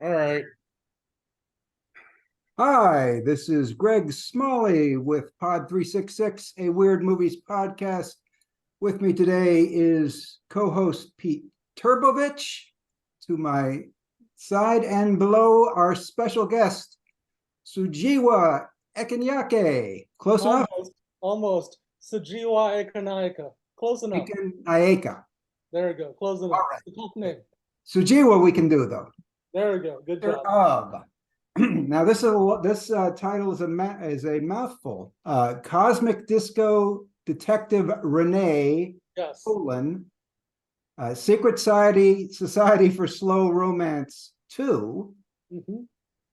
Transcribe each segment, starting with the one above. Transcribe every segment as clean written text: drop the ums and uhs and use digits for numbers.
All right. Hi, this is Greg Smalley with Pod 366, a Weird Movies podcast. With me today is co-host Pete Trbovich. To my side and below, our special guest, Sujewa Ekanayake. Close enough? Almost. Sujewa Ekanayake. Close enough. Ekanayake. There we go. Close enough. All right. The top name. Sujewa we can do, though. There we go. Good job. Now, this title is a mouthful. Cosmic Disco Detective Rene, Yes. Secret Society for Slow Romance 2. Mm-hmm.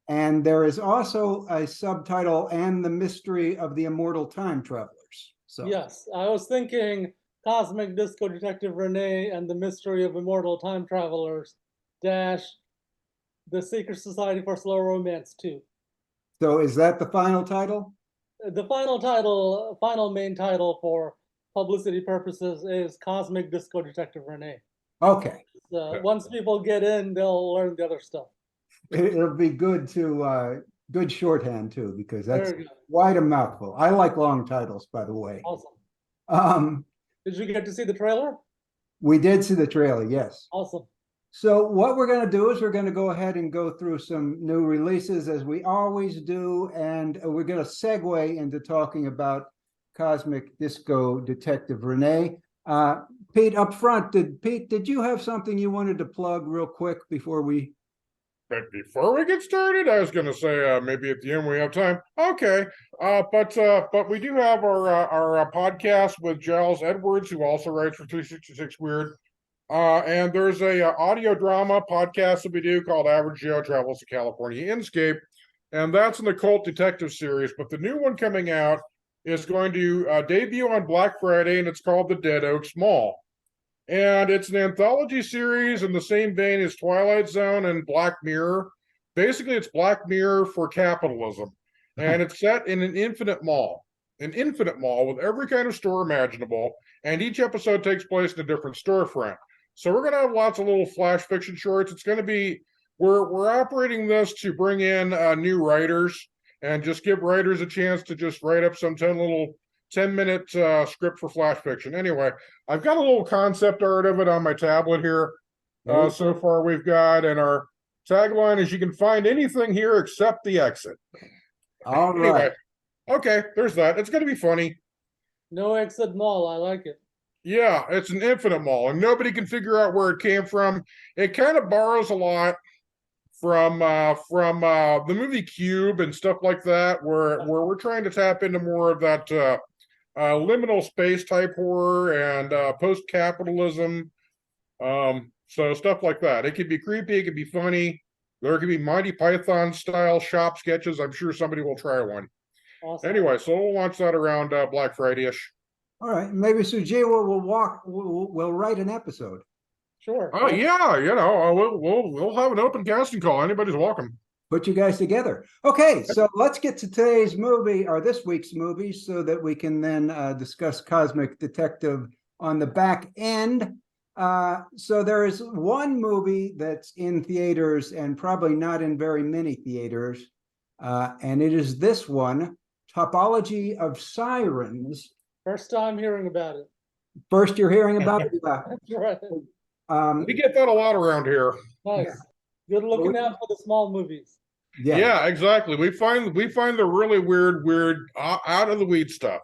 And there is also a subtitle, And the Mystery of the Immortal Time Travelers. So Yes, I was thinking Cosmic Disco Detective Rene and the Mystery of Immortal Time Travelers dash the Secret Society for Slow Romance 2. So is that the final title? The final main title for publicity purposes is Cosmic Disco Detective Rene. Okay. Once people get in, they'll learn the other stuff. It'll be good shorthand too, because that's quite a mouthful. I like long titles, by the way. Awesome. Did you get to see the trailer? We did see the trailer, yes. Awesome. So what we're going to do is we're going to go ahead and go through some new releases as we always do, and we're going to segue into talking about Cosmic Disco Detective Rene. Pete, up front, did you have something you wanted to plug real quick before we... But before we get started, I was going to say maybe at the end we have time. Okay, but we do have our podcast with Giles Edwards, who also writes for 366 Weird. And there's a audio drama podcast that we do called Average Joe Travels to California Inscape, and that's an occult detective series. But the new one coming out is going to debut on Black Friday, and it's called The Dead Oaks Mall. And it's an anthology series in the same vein as Twilight Zone and Black Mirror. Basically, it's Black Mirror for capitalism, and it's set in an infinite mall with every kind of store imaginable, and each episode takes place in a different storefront. So we're going to have lots of little flash fiction shorts. It's going to be, we're operating this to bring in new writers and just give writers a chance to just write up some 10-minute script for flash fiction. Anyway, I've got a little concept art of it on my tablet here. So far we've got, and our tagline is, you can find anything here except the exit. All right. Anyway, okay, there's that. It's going to be funny. No exit mall. I like it. Yeah, it's an infinite mall, and nobody can figure out where it came from. It kind of borrows a lot from the movie Cube and stuff like that, where we're trying to tap into more of that liminal space type horror and post-capitalism. So stuff like that. It could be creepy, it could be funny. There could be Monty Python style shop sketches. I'm sure somebody will try one. Awesome. Anyway, so we'll launch that around Black Friday-ish. All right, maybe Sujewa will write an episode. Sure. Oh yeah, we'll have an open casting call. Anybody's welcome. Put you guys together. Okay, so let's get to today's movie, or this week's movie, so that we can then discuss Cosmic Detective on the back end. So there is one movie that's in theaters and probably not in very many theaters, and it is this one, Topology of Sirens. First time hearing about it. First you're hearing about it? That's right. We get that a lot around here. Nice. Good looking out for the small movies. Yeah, exactly. We find the really weird out of the weed stuff.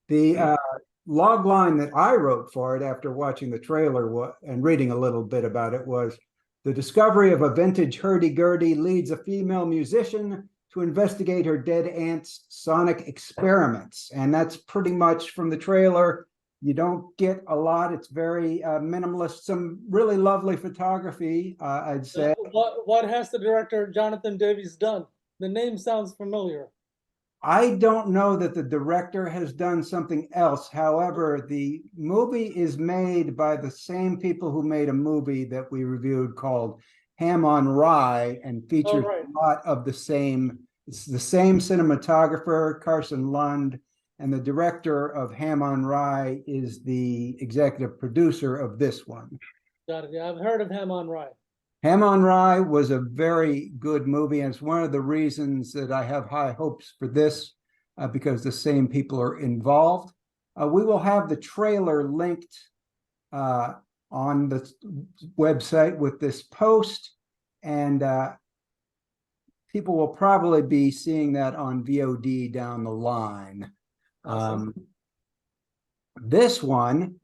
The log line that I wrote for it after watching the trailer and reading a little bit about it was, the discovery of a vintage hurdy-gurdy leads a female musician to investigate her dead aunt's sonic experiments. And that's pretty much from the trailer. You don't get a lot. It's very minimalist, some really lovely photography, I'd say. What has the director Jonathan Davies done? The name sounds familiar. I don't know that the director has done something else. However, the movie is made by the same people who made a movie that we reviewed called Ham on Rye, and features a lot of the same. It's the same cinematographer, Carson Lund, and the director of Ham on Rye is the executive producer of this one. Got it. Yeah, I've heard of Ham on Rye. Hamon Rai was a very good movie, and it's one of the reasons that I have high hopes for this, because the same people are involved. We will have the trailer linked on the website with this post, and people will probably be seeing that on VOD down the line. Awesome. This one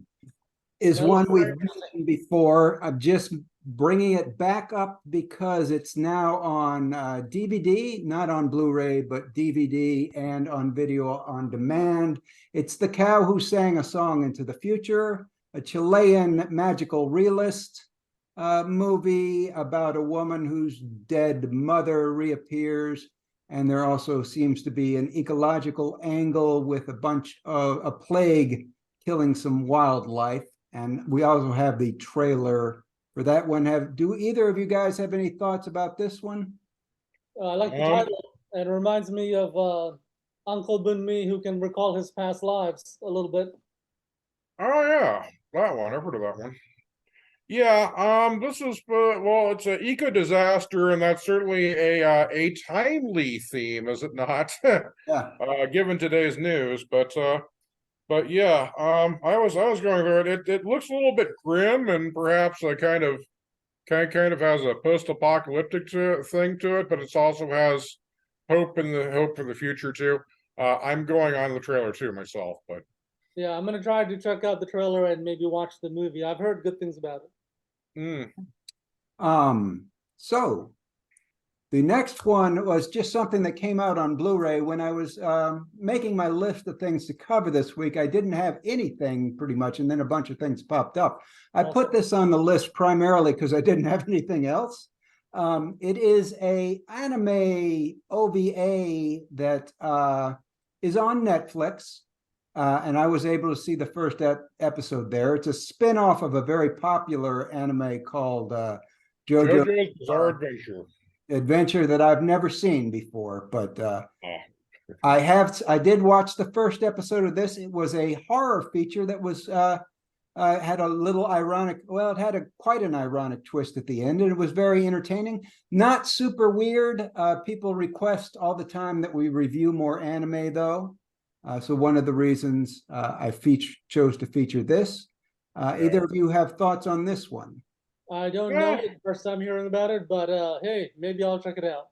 is one we've mentioned before. I'm just bringing it back up because it's now on DVD, not on Blu-ray, but DVD and on video on demand. It's The Cow Who Sang a Song into the Future, a Chilean magical realist movie about a woman whose dead mother reappears. And there also seems to be an ecological angle with a bunch of a plague killing some wildlife. And we also have the trailer for that one. Do either of you guys have any thoughts about this one? I like the title. It reminds me of Uncle Bunmi, who can recall his past lives a little bit. Oh yeah, that one. I've heard of that one. Yeah, this is well, it's an eco disaster, and that's certainly a timely theme, is it not? Yeah. Given today's news, but yeah, I was going through it. It looks a little bit grim, and perhaps a kind of has a post-apocalyptic thing to it, but it also has hope for the future too. I'm going on the trailer too myself, but Yeah, I'm gonna try to check out the trailer and maybe watch the movie. I've heard good things about it. So the next one was just something that came out on Blu-ray when I was making my list of things to cover this week. I didn't have anything pretty much, and then a bunch of things popped up. I put this on the list primarily because I didn't have anything else. It is a anime OVA that is on Netflix, and I was able to see the first episode there. It's a spin-off of a very popular anime called JoJo's Bizarre Adventure. that I've never seen before, but I did watch the first episode of this. It was a horror feature that was had a little ironic, well, it had quite an ironic twist at the end, and it was very entertaining. Not super weird. People request all the time that we review more anime, though. So one of the reasons I chose to feature this. Either of you have thoughts on this one? I don't know it, first time hearing about it, but hey, maybe I'll check it out.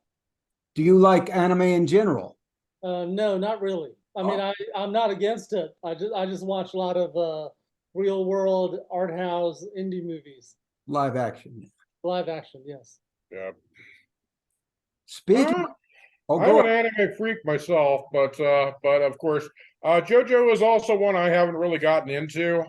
Do you like anime in general? No, not really. I mean, I'm not against it. I just watch a lot of real world art house indie movies. Live action. Live action, yes. Yeah. Speaking I'm an anime freak myself, but of course, JoJo is also one I haven't really gotten into.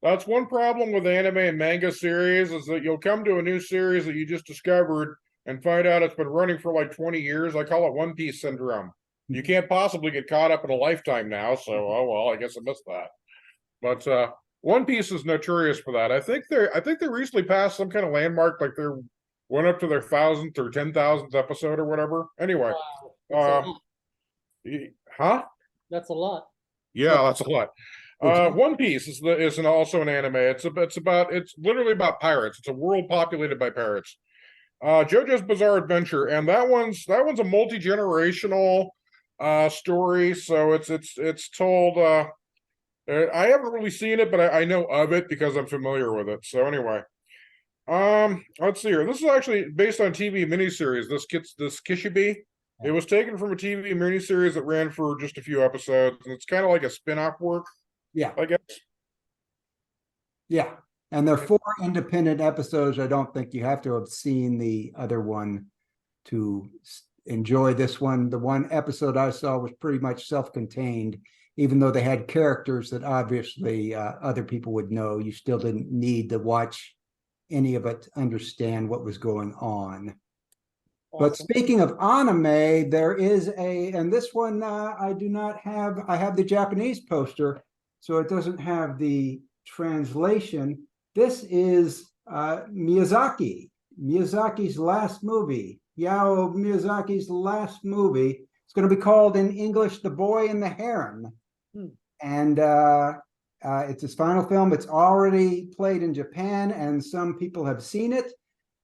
That's one problem with anime and manga series, is that you'll come to a new series that you just discovered and find out it's been running for like 20 years. I call it One Piece syndrome. You can't possibly get caught up in a lifetime now, so oh well, I guess I missed that. But One Piece is notorious for that. I think they recently passed some kind of landmark, like they went up to their 1,000th or 10,000th episode or whatever. Anyway, Wow, that's a lot. Yeah, that's a lot. One Piece is also an anime. It's literally about pirates. It's a world populated by pirates. JoJo's Bizarre Adventure, and that one's a multi-generational story. So it's told. I haven't really seen it, but I know of it because I'm familiar with it. So anyway, let's see here. This is actually based on TV miniseries. This Kishibe. It was taken from a TV miniseries that ran for just a few episodes, and it's kind of like a spin-off work. Yeah, I guess. Yeah, and they're 4 independent episodes. I don't think you have to have seen the other one to enjoy this one. The one episode I saw was pretty much self-contained, even though they had characters that obviously other people would know. You still didn't need to watch any of it to understand what was going on. Awesome. But speaking of anime, there is and this one I do not have. I have the Japanese poster, so it doesn't have the translation. This is Miyazaki's last movie. Hayao Miyazaki's last movie. It's going to be called in English The Boy and the Heron. And it's his final film. It's already played in Japan, and some people have seen it.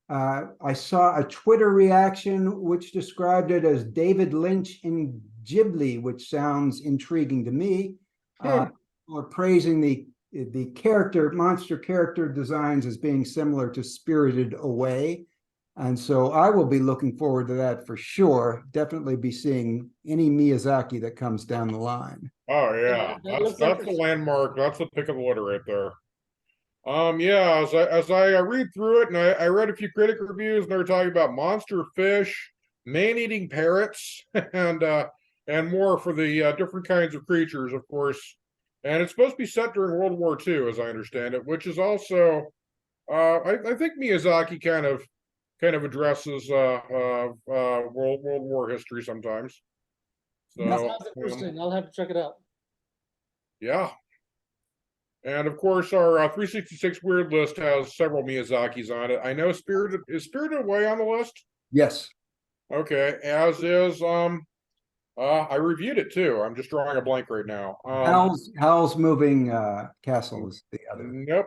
I saw a Twitter reaction which described it as David Lynch in Ghibli, which sounds intriguing to me, or praising the monster character designs as being similar to Spirited Away. And so I will be looking forward to that for sure. Definitely be seeing any Miyazaki that comes down the line. Oh yeah, that's the landmark. That's the pick of the litter right there. Yeah, as I read through it, and I read a few critic reviews, and they're talking about monster fish, man-eating parrots, and more for the different kinds of creatures, of course. And it's supposed to be set during World War II, as I understand it, which is also, I think Miyazaki kind of addresses World War history sometimes. So That sounds interesting. I'll have to check it out. Yeah. And of course, our 366 weird list has several Miyazaki's on it. I know Spirited Away on the list? Yes. Okay, as is I reviewed it too. I'm just drawing a blank right now. Howl's Moving Castle is the other. Nope,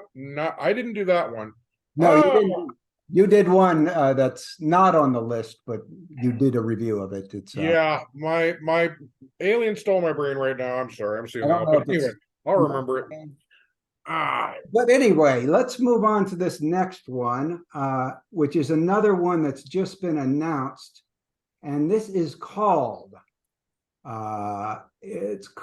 I didn't do that one. No, you didn't. You did one that's not on the list, but you did a review of it. It's yeah, my alien stole my brain right now. I'm sorry. I'm seeing that. But anyway, I'll remember it. But anyway, let's move on to this next one, which is another one that's just been announced. And this is called, I just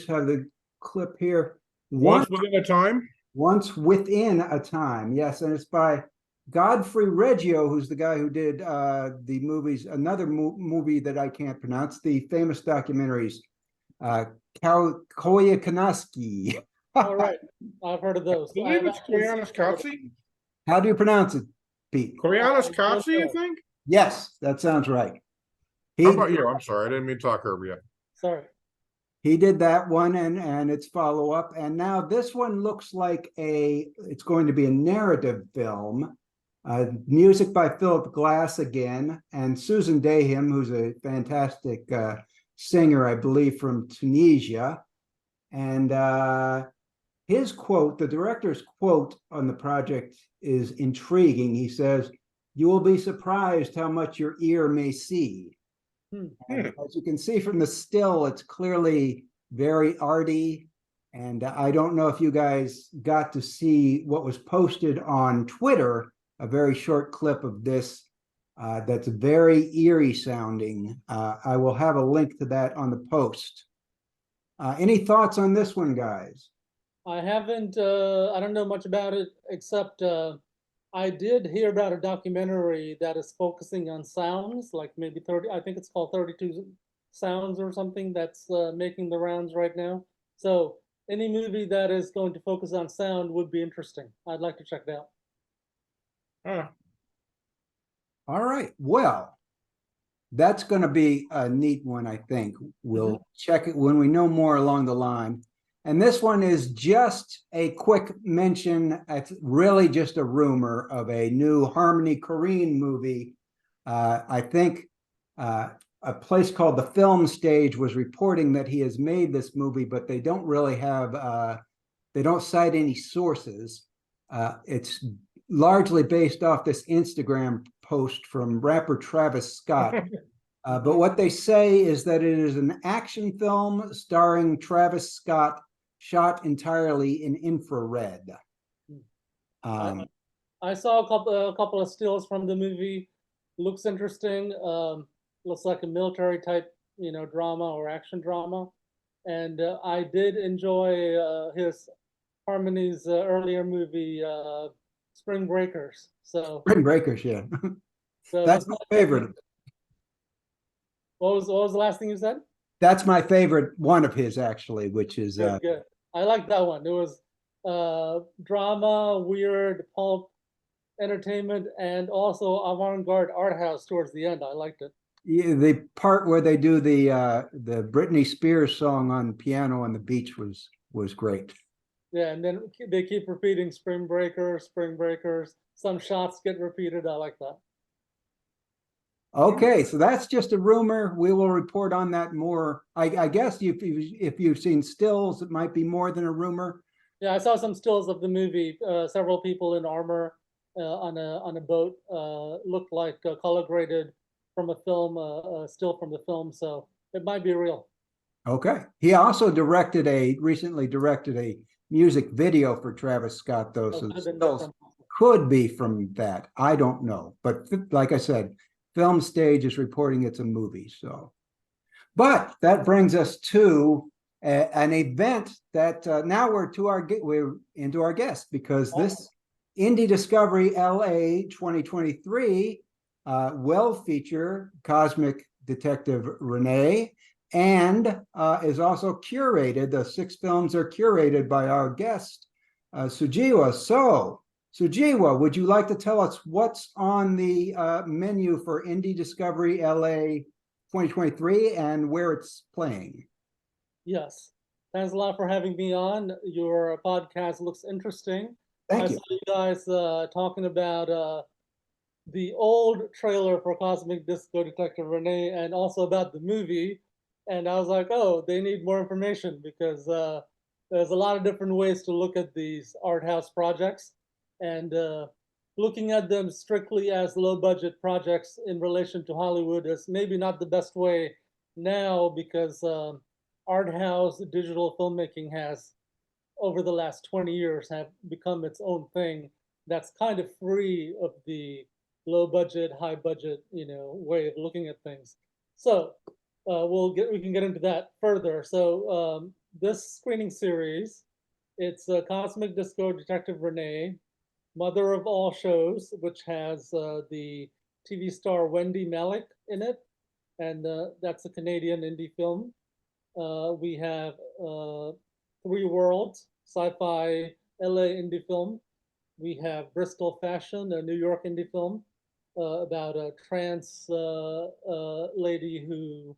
have the clip here. Once Within a Time? Once Within a Time, yes. And it's by Godfrey Reggio, who's the guy who did the movies, another movie that I can't pronounce, the famous documentaries, Koyaanisqatsi. All right, I've heard of those. I believe it's Koyaanisqatsi. How do you pronounce it, Pete? Koyaanisqatsi, you think? Yes, that sounds right. How about you? I'm sorry, I didn't mean to talk over you. Sorry. He did that one and its follow-up. And now this one looks like it's going to be a narrative film. Music by Philip Glass again, and Susan Dahim, who's a fantastic singer, I believe, from Tunisia. And his quote, the director's quote on the project is intriguing. He says, "You will be surprised how much your ear may see." As you can see from the still, it's clearly very arty. And I don't know if you guys got to see what was posted on Twitter, a very short clip of this that's very eerie sounding. I will have a link to that on the post. Any thoughts on this one, guys? I haven't, I don't know much about it, except I did hear about a documentary that is focusing on sounds, like maybe 30, I think it's called 32 Sounds or something, that's making the rounds right now. So any movie that is going to focus on sound would be interesting. I'd like to check it out. All right. Well, that's going to be a neat one, I think. We'll check it when we know more along the line. And this one is just a quick mention. It's really just a rumor of a new Harmony Korine movie. I think a place called the Film Stage was reporting that he has made this movie, but they don't really have, they don't cite any sources. It's largely based off this Instagram post from rapper Travis Scott. But what they say is that it is an action film starring Travis Scott, shot entirely in infrared. I saw a couple of stills from the movie. Looks interesting. Looks like a military type, drama or action drama. And I did enjoy his Harmony's earlier movie, Spring Breakers. So Spring Breakers, yeah. So that's my favorite. What was the last thing you said? That's my favorite one of his, actually, which is good. I like that one. It was drama, weird, pulp, entertainment, and also avant-garde art house towards the end. I liked it. Yeah, the part where they do the Britney Spears song on piano on the beach was great. Yeah, and then they keep repeating Spring Breakers, Spring Breakers. Some shots get repeated. I like that. Okay, so that's just a rumor. We will report on that more. I guess if you've seen stills, it might be more than a rumor. Yeah, I saw some stills of the movie. Several people in armor on a boat. Looked like color graded from a film, still from the film. So it might be real. Okay. He also recently directed a music video for Travis Scott, though, so the could be from that. I don't know. But like I said, Film Stage is reporting it's a movie. So, but that brings us to an event that now we're into our guest, because this Indie Discovery LA 2023 will feature Cosmic Detective Rene, and is also curated. The 6 films are curated by our guest, Sujewa. So, Sujewa, would you like to tell us what's on the menu for Indie Discovery LA 2023 and where it's playing? Yes. Thanks a lot for having me on. Your podcast looks interesting. Thank I you. saw you guys talking about the old trailer for Cosmic Disco Detective Rene and also about the movie. And I was like, oh, they need more information, because there's a lot of different ways to look at these art house projects. And looking at them strictly as low budget projects in relation to Hollywood is maybe not the best way now, because art house digital filmmaking has, over the last 20 years, have become its own thing that's kind of free of the low budget, high budget, way of looking at things. So we can get into that further. So this screening series, it's Cosmic Disco Detective Rene, Mother of All Shows, which has the TV star Wendy Malick in it, and that's a Canadian indie film. We have Three Worlds, sci-fi LA indie film. We have Bristol Fashion, a New York indie film about a trans lady who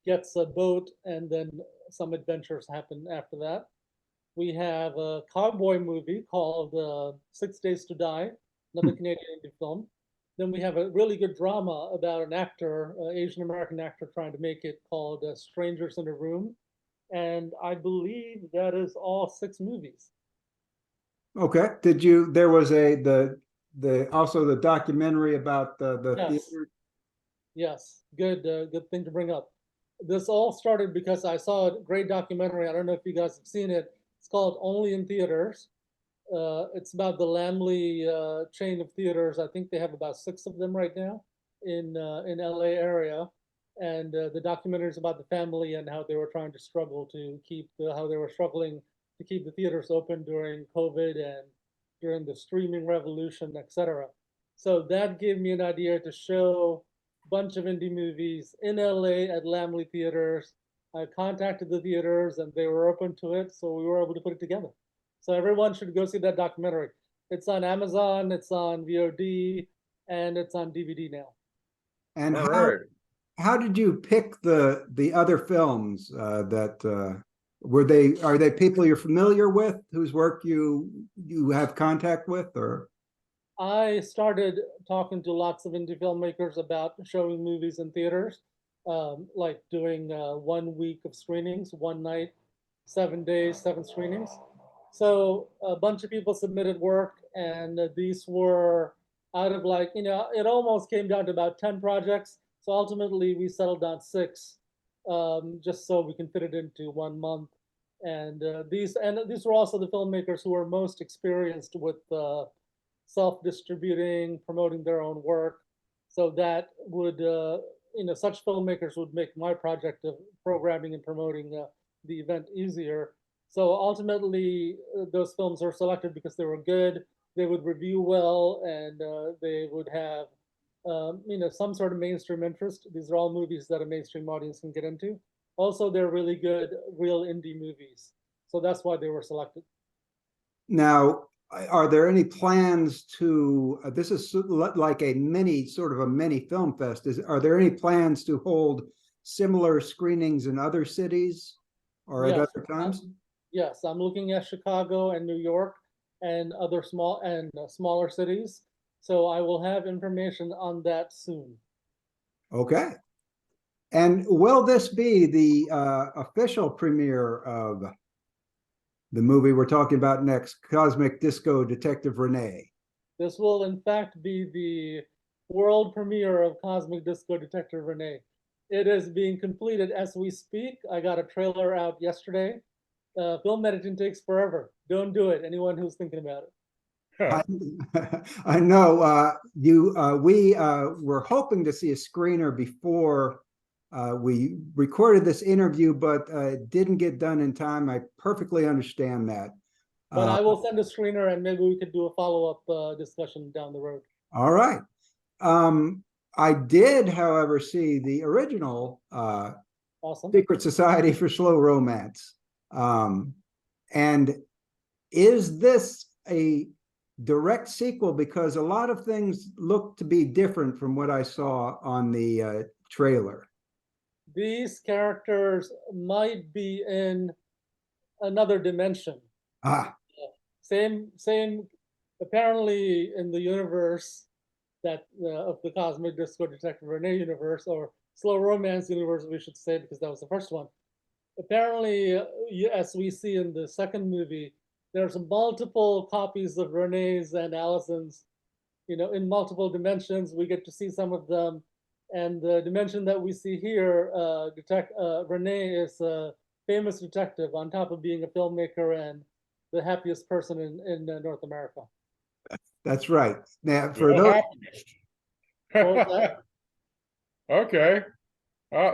gets a boat, and then some adventures happen after that. We have a cowboy movie called 6 Days to Die, another Canadian indie film. Then we have a really good drama about an actor, Asian American actor, trying to make it, called Strangers in a Room. And I believe that is all 6 movies. Okay. There was also the documentary about the Yes. theater. Yes, good thing to bring up. This all started because I saw a great documentary. I don't know if you guys have seen it. It's called Only in Theaters. It's about the Lamley chain of theaters. I think they have about 6 of them right now in LA area. And the documentary is about the family and how they were trying to struggle to how they were struggling to keep the theaters open during COVID and during the streaming revolution, etc. So that gave me an idea to show a bunch of indie movies in LA at Lamley theaters. I contacted the theaters and they were open to it, so we were able to put it together. So everyone should go see that documentary. It's on Amazon, it's on VOD, and it's on DVD now. And All right. how did you pick the other films that are they people you're familiar with, whose work you have contact with? Or I started talking to lots of indie filmmakers about showing movies in theaters, like doing 1 week of screenings, one night, 7 days, 7 screenings. So a bunch of people submitted work, and these were out of it almost came down to about 10 projects. So ultimately we settled on 6, just so we can fit it into 1 month. And these were also the filmmakers who were most experienced with self-distributing, promoting their own work. So that would, such filmmakers would make my project of programming and promoting the event easier. So ultimately, those films are selected because they were good, they would review well, and they would have, some sort of mainstream interest. These are all movies that a mainstream audience can get into. Also, they're really good, real indie movies. So that's why they were selected. now, are there any plans to? This is like a mini film fest. Are there any plans to hold similar screenings in other cities or at other times? Yes, I'm looking at Chicago and New York and other smaller cities. So I will have information on that soon. Okay. And will this be the official premiere of the movie we're talking about next, Cosmic Disco Detective Rene? This will, in fact, be the world premiere of Cosmic Disco Detective Rene. It is being completed as we speak. I got a trailer out yesterday. Film editing takes forever. Don't do it. Anyone who's thinking about it. I know we were hoping to see a screener before we recorded this interview, but it didn't get done in time. I perfectly understand that. But I will send a screener and maybe we could do a follow-up discussion down the road. All right. I did, however, see the original Awesome. Secret Society for Slow Romance. And is this a direct sequel? Because a lot of things look to be different from what I saw on the trailer. These characters might be in another dimension. Ah, Same. Apparently, in the universe that of the Cosmic Disco Detective Rene universe, or Slow Romance universe, we should say, because that was the first one. Apparently, as we see in the second movie, there's multiple copies of Rene's and Allison's, in multiple dimensions. We get to see some of them. And the dimension that we see here, Rene is a famous detective on top of being a filmmaker and the happiest person in North America. that's right. Now, for those, Okay.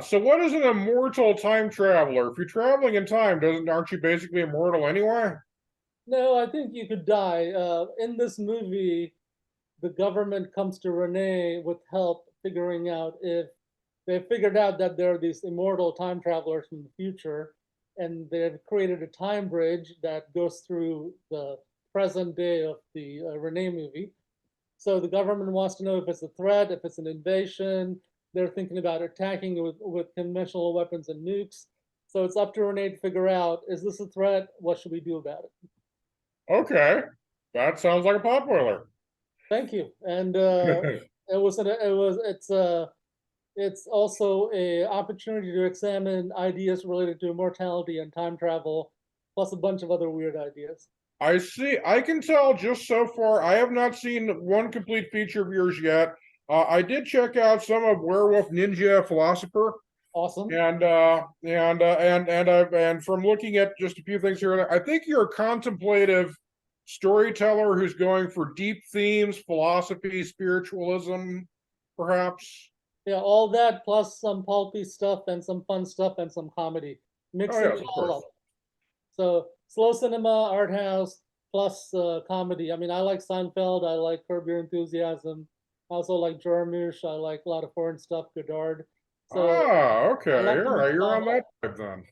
So what is an immortal time traveler? If you're traveling in time, aren't you basically immortal anyway? No, I think you could die. In this movie, the government comes to Rene with help figuring out if they figured out that there are these immortal time travelers from the future, and they've created a time bridge that goes through the present day of the Rene movie. So the government wants to know if it's a threat, if it's an invasion. They're thinking about attacking with conventional weapons and nukes. So it's up to Rene to figure out, is this a threat? What should we do about it? Okay. That sounds like a potboiler. Thank you. And it's also a opportunity to examine ideas related to immortality and time travel, plus a bunch of other weird ideas. I see. I can tell just so far. I have not seen one complete feature of yours yet. I did check out some of Werewolf Ninja Philosopher, Awesome. and from looking at just a few things here, I think you're a contemplative storyteller who's going for deep themes, philosophy, spiritualism, perhaps. Yeah, all that plus some pulpy stuff and some fun stuff and some comedy. Mixing yes, it of all course. up. So slow cinema, art house, plus comedy. I mean, I like Seinfeld. I like Curb Your Enthusiasm. I also like Jarmusch. I like a lot of foreign stuff, Godard. So Okay. I like All right, you're on that. that type then.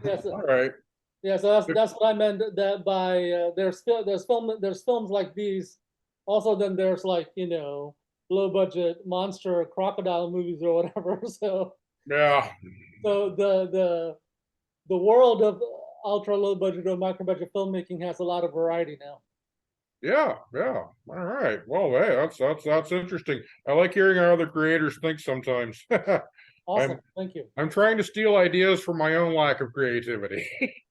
Yes. All right. Yeah, so that's what I meant. That by there's films like these. Also, then there's like low budget monster crocodile movies or whatever. So Yeah. so the world of ultra low budget or micro budget filmmaking has a lot of variety now. Yeah, yeah. All right. Well, hey, that's interesting. I like hearing how other creators think sometimes. Awesome, thank you. I'm trying to steal ideas from my own lack of creativity.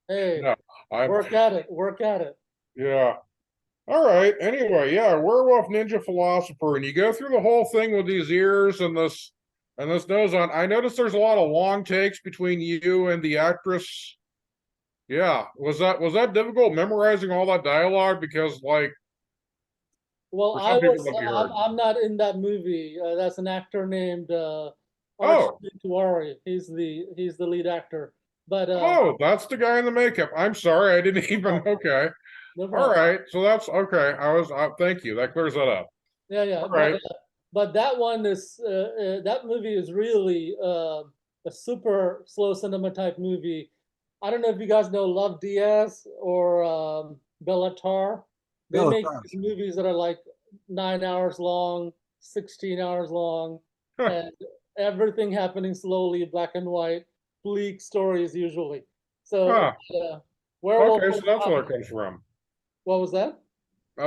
Hey, No, work at it. Work at it. yeah. All right. Anyway, yeah, Werewolf Ninja Philosopher, and you go through the whole thing with these ears and this nose on. I noticed there's a lot of long takes between you and the actress. Yeah, was that difficult memorizing all that dialogue? Because Well, for some people, that'd be hard. I'm not in that movie. That's an actor named Oh. Tuari. He's the lead actor. But Oh, that's the guy in the makeup. I'm sorry, I didn't even. Okay. no All problem. right. So that's okay. Thank you. That clears that up. Yeah. All right. But that one is that movie is really a super slow cinema type movie. I don't know if you guys know Love Diaz or Bellatar. They make these movies that are like 9 hours long, 16 hours long, and everything happening slowly, black and white, bleak stories usually. So Werewolf. Okay, so that's where that comes from. What was that?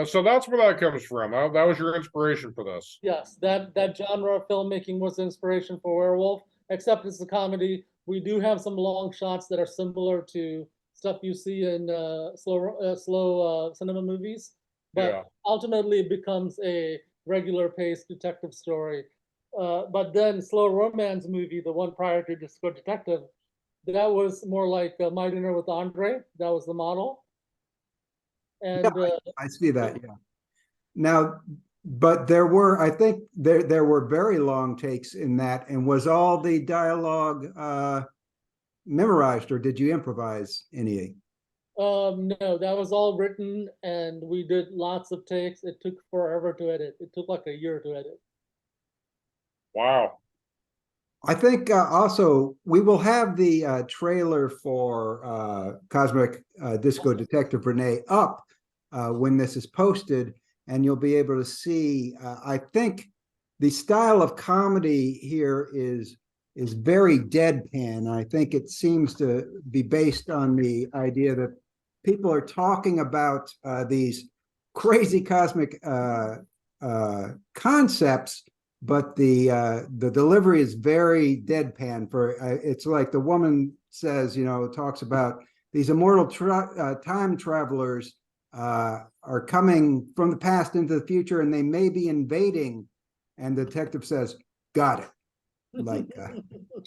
So that's where that comes from. That was your inspiration for this. Yes, that genre of filmmaking was the inspiration for Werewolf, except it's a comedy. We do have some long shots that are similar to stuff you see in slow cinema movies. but Yeah. ultimately it becomes a regular paced detective story. But then Slow Romance movie, the one prior to Disco Detective, that was more like My Dinner with Andre. That was the model. Yeah, And I see that. Yeah. Now, but there were, I think there were very long takes in that. And was all the dialogue memorized, or did you improvise any? no, that was all written, and we did lots of takes. It took forever to edit. It took like a year to edit. Wow. I think also we will have the trailer for Cosmic Disco Detective Rene up when this is posted, and you'll be able to see. I think the style of comedy here is very deadpan. I think it seems to be based on the idea that people are talking about these crazy cosmic concepts, but the delivery is very deadpan. For it's like the woman says, talks about these immortal time travelers are coming from the past into the future, and they may be invading. And the detective says, "Got it." Like,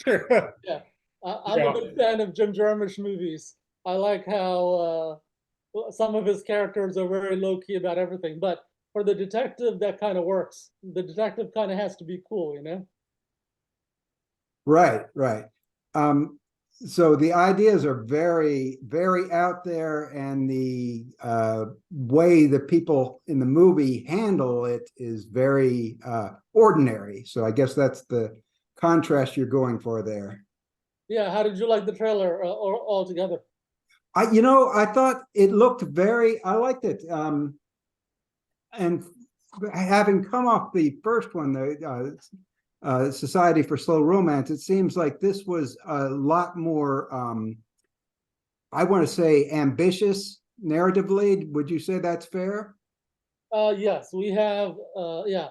Yeah, I'm a big fan of Jim Jarmusch movies. I like how some of his characters are very low key about everything, but for the detective, that kind of works. The detective kind of has to be cool, you know? right, right. So the ideas are very, very out there, and the way that people in the movie handle it is very ordinary. So I guess that's the contrast you're going for there. Yeah, how did you like the trailer or altogether? I thought it looked I liked it. And having come off the first one, the Society for Slow Romance, it seems like this was a lot more, I want to say, ambitious narratively. Would you say that's fair? Yes, we have, yeah.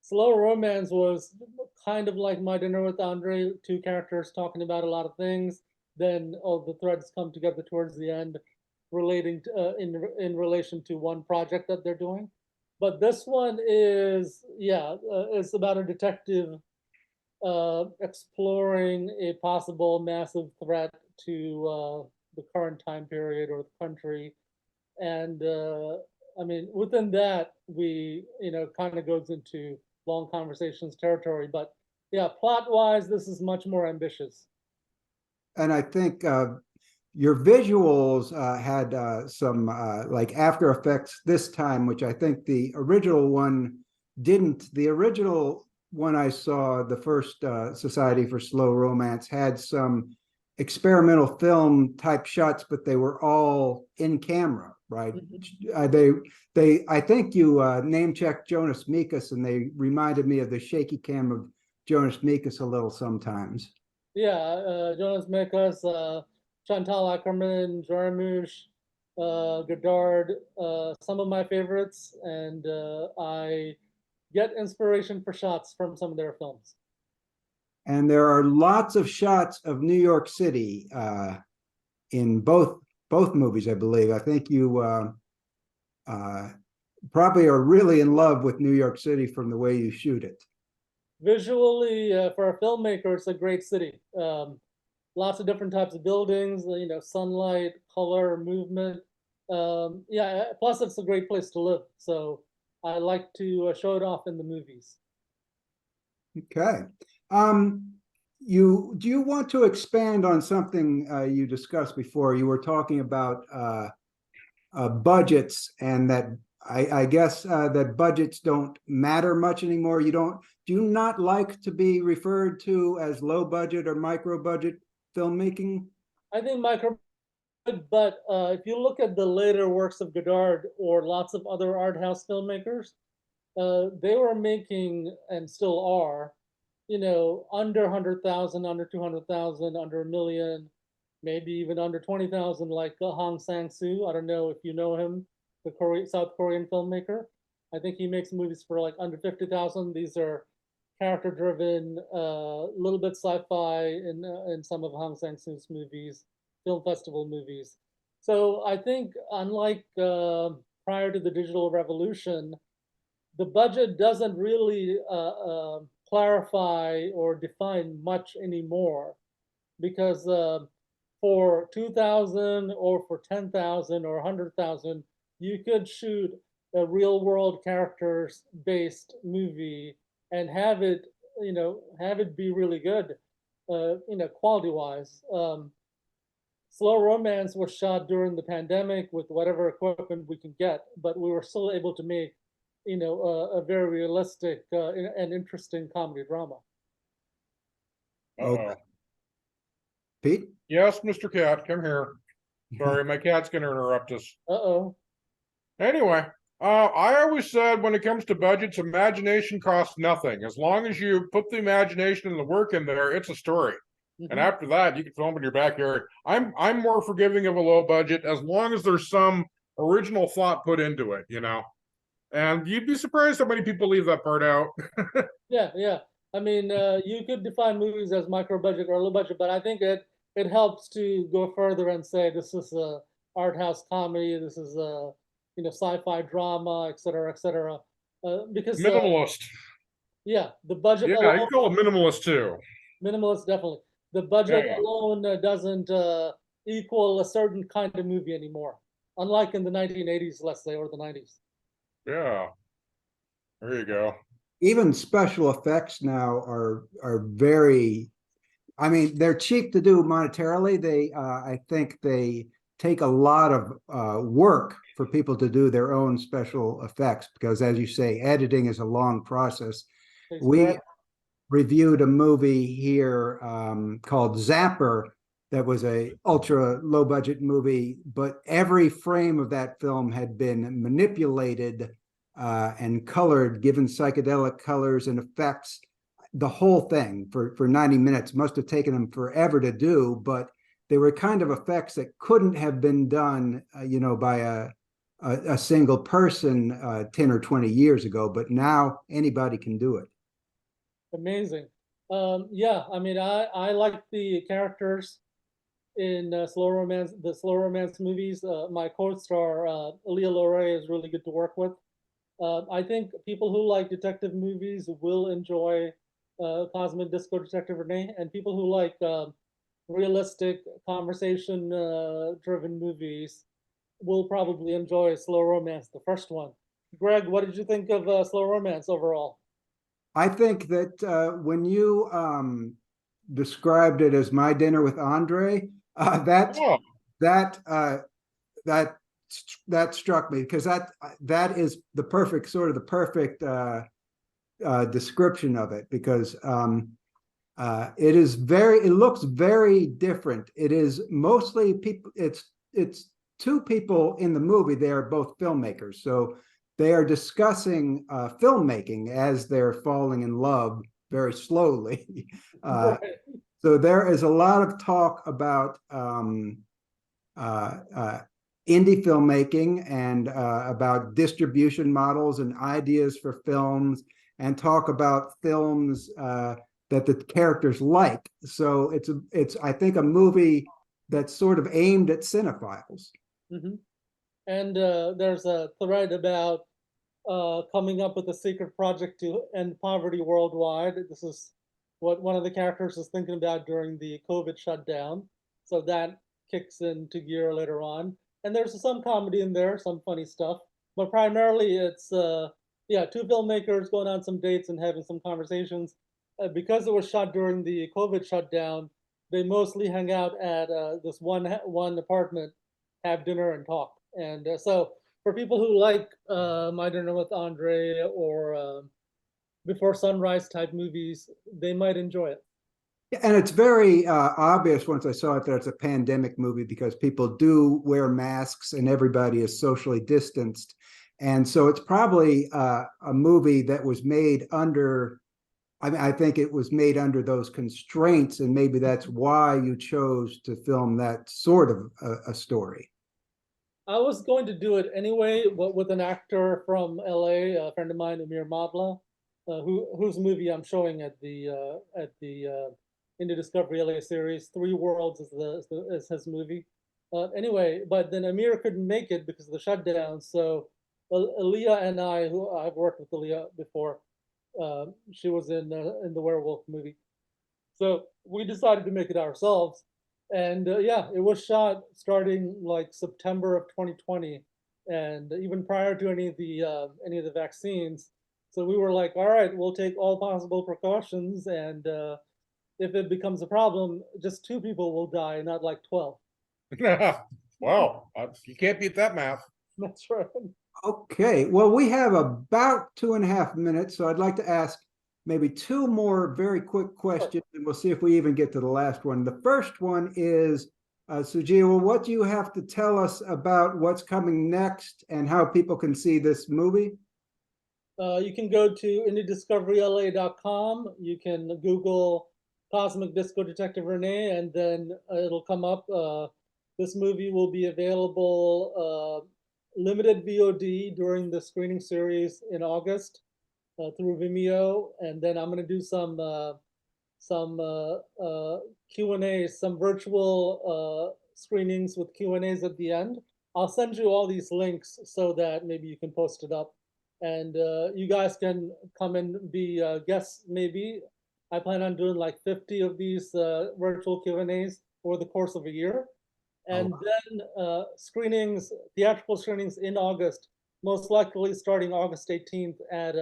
Slow Romance was kind of like My Dinner with Andre, two characters talking about a lot of things. Then all the threads come together towards the end, relating to, in relation to one project that they're doing. But this one is, yeah, it's about a detective exploring a possible massive threat to the current time period or the country. And I mean, within that, we, kind of goes into long conversations territory. But yeah, plot wise, this is much more ambitious. And I think your visuals had some like After Effects this time, which I think the original one didn't. The original one I saw, the first Society for Slow Romance, had some experimental film type shots, but they were all in camera, right? I think you name checked Jonas Mekas, and they reminded me of the shaky cam of Jonas Mekas a little sometimes. Yeah, Jonas Mekas, Chantal Ackerman, Jarmusch, Godard, some of my favorites, and I get inspiration for shots from some of their films. And there are lots of shots of New York City in both movies, I believe. I think you probably are really in love with New York City from the way you shoot it. Visually, for a filmmaker, it's a great city. Lots of different types of buildings, sunlight, color, movement. Yeah, plus it's a great place to live. So I like to show it off in the movies. Okay. Do you want to expand on something you discussed before? You were talking about budgets, and that I guess that budgets don't matter much anymore. Do you not like to be referred to as low budget or micro budget filmmaking? I think micro, but if you look at the later works of Godard or lots of other art house filmmakers, they were making and still are, under 100,000, under 200,000, under a million, maybe even under 20,000, like Hong Sang-soo. I don't know if you know him, the South Korean filmmaker. I think he makes movies for like under 50,000. These are character-driven, little bit sci-fi in some of Hong Sang-soo's movies, film festival movies. So I think unlike prior to the digital revolution, the budget doesn't really clarify or define much anymore, because for 2,000 or for 10,000 or 100,000, you could shoot a real world characters based movie and have it, have it be really good, quality wise. Slow Romance was shot during the pandemic with whatever equipment we can get, but we were still able to make, a very realistic and interesting comedy drama. Okay. Uh-oh. Pete? Yes, Mr. Cat, come here. Sorry, my cat's gonna interrupt us. Uh-oh. Anyway, I always said when it comes to budgets, imagination costs nothing. As long as you put the imagination and the work in there, it's a story. And after that, you can film in your backyard. I'm more forgiving of a low budget as long as there's some original thought put into it, And you'd be surprised how many people leave that part out. Yeah. I mean, you could define movies as micro budget or low budget, but I think it helps to go further and say this is a art house comedy, this is a sci-fi drama, et cetera, et cetera. Because Minimalist. yeah, the budget Yeah, you alone, call it minimalist too. minimalist definitely. The budget Yeah. alone doesn't equal a certain kind of movie anymore, unlike in the 1980s, let's say, or the 90s. Yeah. There you go. Even special effects now are very, I mean, they're cheap to do monetarily. They I think they take a lot of work for people to do their own special effects, because as you say, editing is a long process. We reviewed a movie here called Zapper that was a ultra low budget movie, but every frame of that film had been manipulated and colored, given psychedelic colors and effects. The whole thing for 90 minutes must have taken them forever to do, but they were kind of effects that couldn't have been done, by a single person 10 or 20 years ago, but now anybody can do it. Amazing. Yeah, I mean, I like the characters in the slow romance movies. My co-star Leah Loray is really good to work with. I think people who like detective movies will enjoy Cosmic Disco Detective Rene, and people who like realistic conversation driven movies will probably enjoy Slow Romance, the first one. Greg, what did you think of Slow Romance overall? I think that when you described it as My Dinner with Andre, that Oh, that that struck me, because that is the perfect description of it, because it looks very different. It is mostly people. It's two people in the movie. They are both filmmakers, so they are discussing filmmaking as they're falling in love very slowly. So there is a lot of talk about indie filmmaking and about distribution models and ideas for films, and talk about films that the characters like. So it's I think a movie that's sort of aimed at cinephiles. Mm-hmm. And there's a thread about coming up with a secret project to end poverty worldwide. This is what one of the characters is thinking about during the COVID shutdown. So that kicks into gear later on. And there's some comedy in there, some funny stuff. But primarily it's, two filmmakers going on some dates and having some conversations. Because it was shot during the COVID shutdown, they mostly hang out at this one apartment, have dinner and talk. And so for people who like My Dinner with Andre or Before Sunrise type movies, they might enjoy it. And it's very obvious once I saw it that it's a pandemic movie, because people do wear masks and everybody is socially distanced. And so it's probably a movie that was made under, I think it was made under those constraints, and maybe that's why you chose to film that sort of a story. I was going to do it anyway, but with an actor from LA, a friend of mine, Amir Mabla, whose movie I'm showing at the Indie Discovery LA series. Three Worlds is his movie. Anyway, but then Amir couldn't make it because of the shutdown. So Aaliyah and I, who I've worked with Aaliyah before, she was in the werewolf movie. So we decided to make it ourselves. And yeah, it was shot starting like September of 2020, and even prior to any of the vaccines. So we were like, all right, we'll take all possible precautions, and if it becomes a problem, just 2 people will die, not like 12. Wow, you can't beat that math. That's right. Okay, well, we have about 2.5 minutes, so I'd like to ask maybe 2 more very quick questions, and we'll see if we even get to the last one. The first one is, Sujewa, what do you have to tell us about what's coming next and how people can see this movie? You can go to indiediscoveryla.com. You can Google Cosmic Disco Detective Rene, and then it'll come up. This movie will be available limited VOD during the screening series in August through Vimeo, and then I'm going to do some Q&As, some virtual screenings with Q&As at the end. I'll send you all these links so that maybe you can post it up, and you guys can come and be guests maybe. I plan on doing like 50 of these virtual Q&As over the course of a year. And then screenings, theatrical screenings in August, most likely starting August 18th at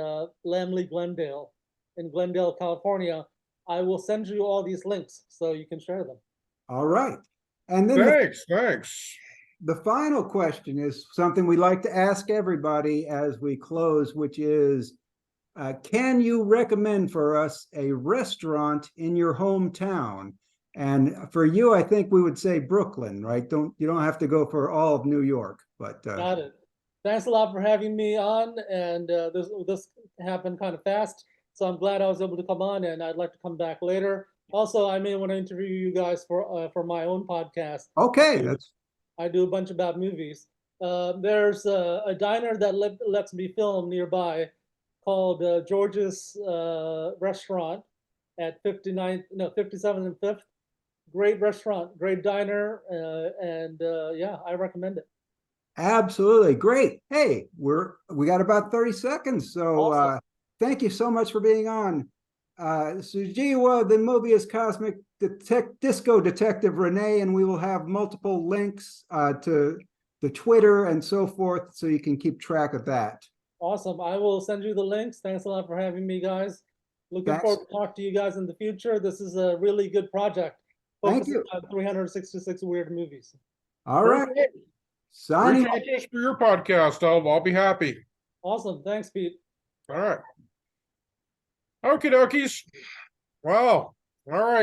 Lamley Glendale in Glendale, California. I will send you all these links so you can share them. All right. And then Thanks. the final question is something we like to ask everybody as we close, which is, can you recommend for us a restaurant in your hometown? And for you, I think we would say Brooklyn, right? You don't have to go for all of New York, but Got it. Thanks a lot for having me on, and this happened kind of fast, so I'm glad I was able to come on, and I'd like to come back later. Also, I may want to interview you guys for my own podcast. Okay, I do a bunch about movies. There's a diner that lets me film nearby called George's Restaurant at 57th and 5th. Great restaurant, great diner, and yeah, I recommend it. absolutely great. Hey, we got about 30 seconds, so Awesome. Thank you so much for being on. Sujewa, the movie is Cosmic Disco Detective Rene, and we will have multiple links to the Twitter and so forth, so you can keep track of that. Awesome. I will send you the links. Thanks a lot for having me, guys. Looking forward to talk to you guys in the future. This is a really good project. Thank you. On 366 weird movies. All right. Signing off. Reach out to us for your podcast. I'll be happy. Awesome. Thanks, Pete. All right. Okie dokies. Wow. All right.